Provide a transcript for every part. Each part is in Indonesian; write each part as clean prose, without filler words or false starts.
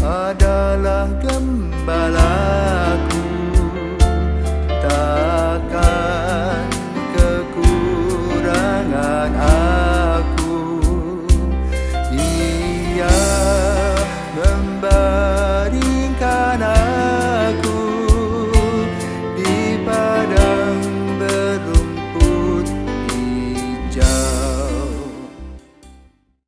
adalah gembalaku, takkan kekurangan aku. Ia membaringkan aku di padang berumput hijau.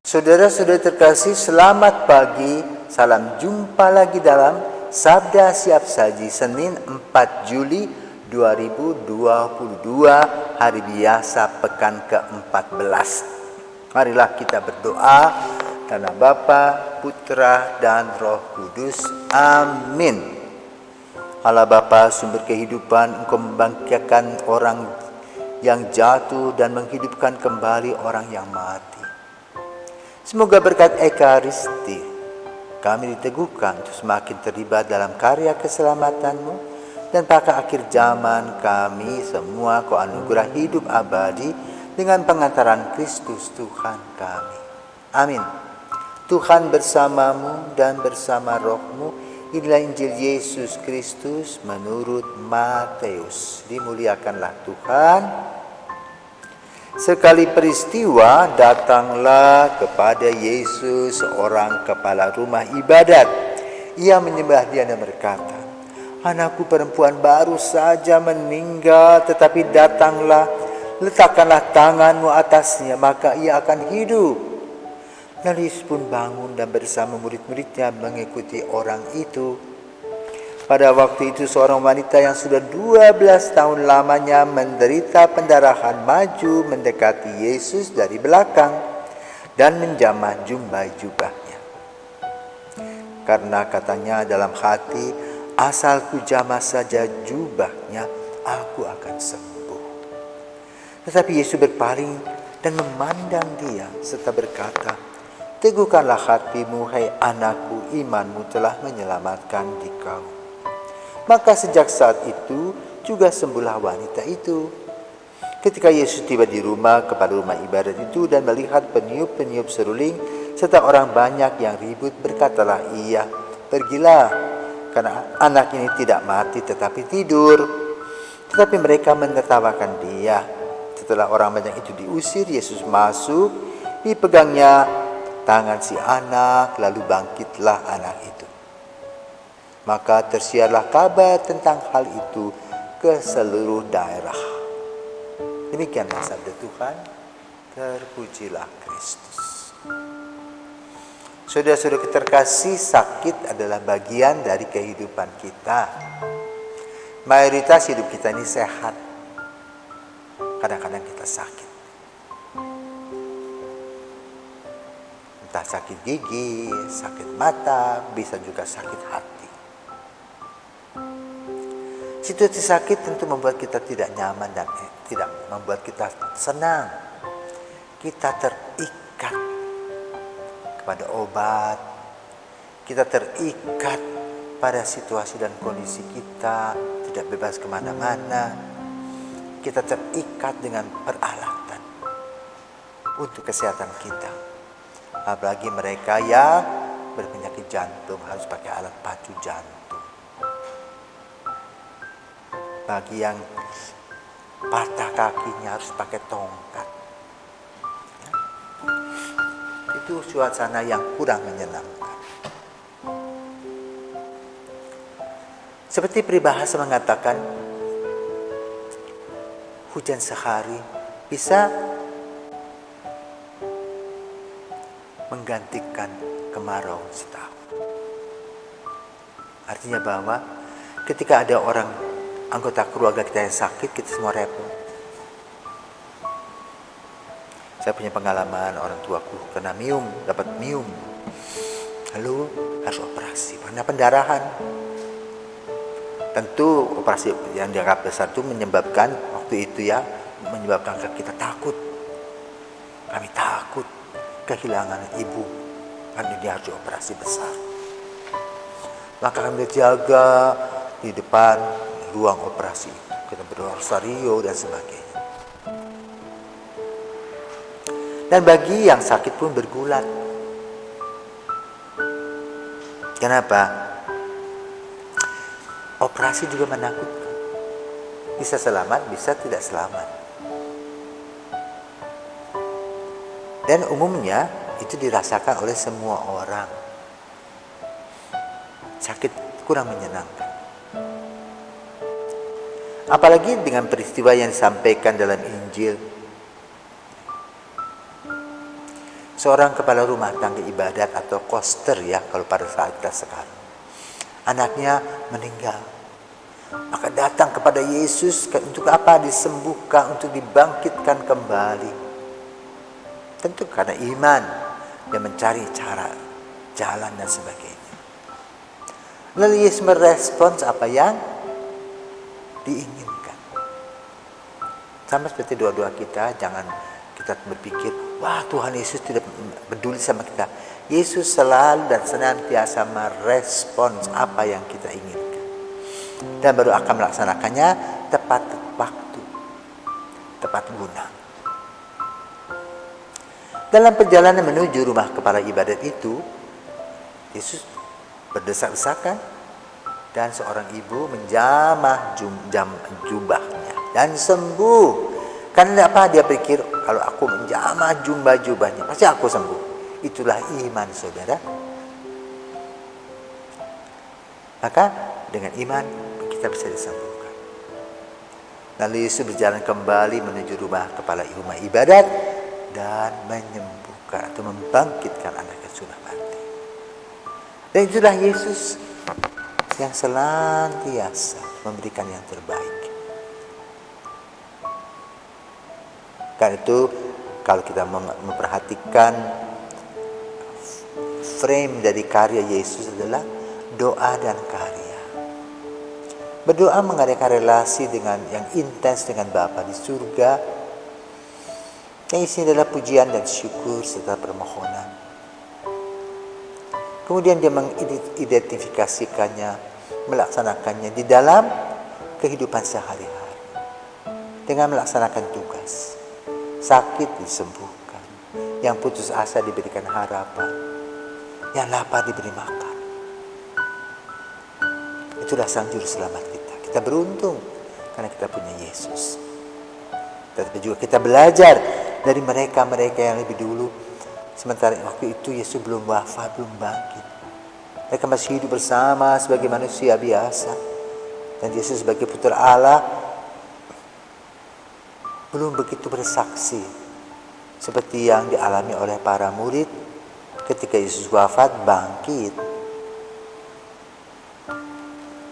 Saudara-saudara terkasih, selamat pagi. Salam jumpa lagi dalam Sabda Siap Saji Senin 4 Juli 2022, hari biasa pekan ke-14. Marilah kita berdoa. Karena Bapa, Putra, dan Roh Kudus. Amin. Allah Bapa, sumber kehidupan, Engkau membangkitkan orang yang jatuh dan menghidupkan kembali orang yang mati. Semoga berkat Ekaristi kami diteguhkan untuk semakin terlibat dalam karya keselamatan-Mu, dan pada akhir zaman kami semua Kau anugerah hidup abadi dengan pengantaran Kristus Tuhan kami. Amin. Tuhan bersamamu dan bersama rohmu. Inilah Injil Yesus Kristus menurut Matius. Dimuliakanlah Tuhan. Sekali peristiwa datanglah kepada Yesus seorang kepala rumah ibadat. Ia menyembah Dia dan berkata, "Anakku perempuan baru saja meninggal, tetapi datanglah, letakkanlah tanganmu atasnya, maka ia akan hidup." Lalu Yesus pun bangun dan bersama murid-muridnya mengikuti orang itu. Pada waktu itu seorang wanita yang sudah 12 tahun lamanya menderita pendarahan maju mendekati Yesus dari belakang dan menjamah jumbai jubahnya. Karena katanya dalam hati, "Asal ku jamah saja jubahnya, aku akan sembuh." Tetapi Yesus berpaling dan memandang dia serta berkata, "Teguhkanlah hatimu, hai anakku, imanmu telah menyelamatkan dikau." Maka sejak saat itu juga sembuhlah wanita itu. Ketika Yesus tiba di rumah kepala rumah ibadat itu dan melihat peniup-peniup seruling serta orang banyak yang ribut, berkatalah ia, "Pergilah, karena anak ini tidak mati tetapi tidur." Tetapi mereka menertawakan dia. Setelah orang banyak itu diusir, Yesus masuk, dipegangnya tangan si anak, lalu bangkitlah anak itu. Maka tersiarlah kabar tentang hal itu ke seluruh daerah. Demikianlah sabda Tuhan. Terpujilah Kristus. Saudara-saudara terkasih, sakit adalah bagian dari kehidupan kita. Mayoritas hidup kita ini sehat. Kadang-kadang kita sakit. Entah sakit gigi, sakit mata, bisa juga sakit hati. Situasi sakit tentu membuat kita tidak nyaman dan tidak membuat kita senang. Kita terikat kepada obat. Kita terikat pada situasi dan kondisi kita, tidak bebas kemana-mana. Kita terikat dengan peralatan untuk kesehatan kita. Apalagi mereka yang berpenyakit jantung harus pakai alat pacu jantung. Bagi yang patah kakinya harus pakai tongkat. Itu suasana yang kurang menyenangkan. Seperti peribahasa mengatakan, hujan sehari bisa menggantikan kemarau setahun. Artinya bahwa ketika ada orang anggota keluarga kita yang sakit, kita semua repot. Saya punya pengalaman, orang tuaku kena dapat mium. Lalu harus operasi karena pendarahan. Tentu operasi yang dianggap besar itu menyebabkan menyebabkan kita takut. Kami takut kehilangan ibu, karena dia harus operasi besar. Maka kami jaga di depan ruang operasi, kita berrosario dan sebagainya. Dan bagi yang sakit pun bergulat. Kenapa? Operasi juga menakutkan. Bisa selamat, bisa tidak selamat. Dan umumnya itu dirasakan oleh semua orang. Sakit kurang menyenangkan. Apalagi dengan peristiwa yang disampaikan dalam Injil. Seorang kepala rumah tangga ibadat atau koster ya kalau pada saat kita sekarang. Anaknya meninggal. Maka datang kepada Yesus untuk apa? Disembuhkan, untuk dibangkitkan kembali. Tentu karena iman dan mencari cara, jalan dan sebagainya. Lalu Yesus merespons apa yang diinginkan. Sama seperti doa-doa kita, jangan kita berpikir, wah Tuhan Yesus tidak peduli sama kita. Yesus selalu dan senantiasa merespons apa yang kita inginkan. Dan baru akan melaksanakannya tepat waktu, tepat guna. Dalam perjalanan menuju rumah kepala ibadat itu, Yesus berdesak-desakan dan seorang ibu menjamah jubahnya dan sembuh. Karena apa? Dia pikir kalau aku menjamah jubahnya pasti aku sembuh. Itulah iman saudara. Maka dengan iman kita bisa disembuhkan. Lalu Yesus berjalan kembali menuju rumah kepala rumah ibadat dan menyembuhkan atau membangkitkan anak yang sudah mati. Dan itulah Yesus yang senantiasa memberikan yang terbaik. Karena itu kalau kita memperhatikan frame dari karya Yesus adalah doa dan karya. Berdoa mengadakan relasi dengan yang intens dengan Bapa di surga. Yang isinya adalah pujian dan syukur serta permohonan. Kemudian dia mengidentifikasikannya, melaksanakannya di dalam kehidupan sehari-hari. Dengan melaksanakan tugas. Sakit disembuhkan. Yang putus asa diberikan harapan. Yang lapar diberi makan. Itulah sang juru selamat kita. Kita beruntung karena kita punya Yesus. Tetapi juga kita belajar dari mereka-mereka yang lebih dulu. Sementara waktu itu Yesus belum wafat, belum bangkit. Mereka masih hidup bersama sebagai manusia biasa. Dan Yesus sebagai putra Allah belum begitu bersaksi. Seperti yang dialami oleh para murid ketika Yesus wafat, bangkit.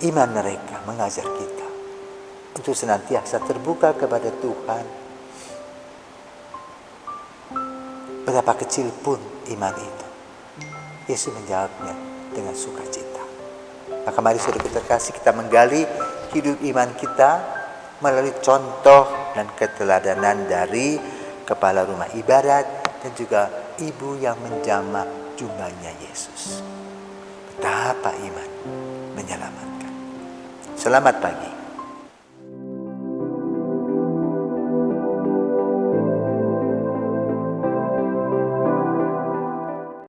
Iman mereka mengajar kita untuk senantiasa terbuka kepada Tuhan. Berapa kecil pun iman itu, Yesus menjawabnya dengan sukacita. Maka mari saudara kita kasih, kita menggali hidup iman kita melalui contoh dan keteladanan dari kepala rumah ibadat dan juga ibu yang menjamah jubahnya Yesus. Betapa iman menyelamatkan. Selamat pagi.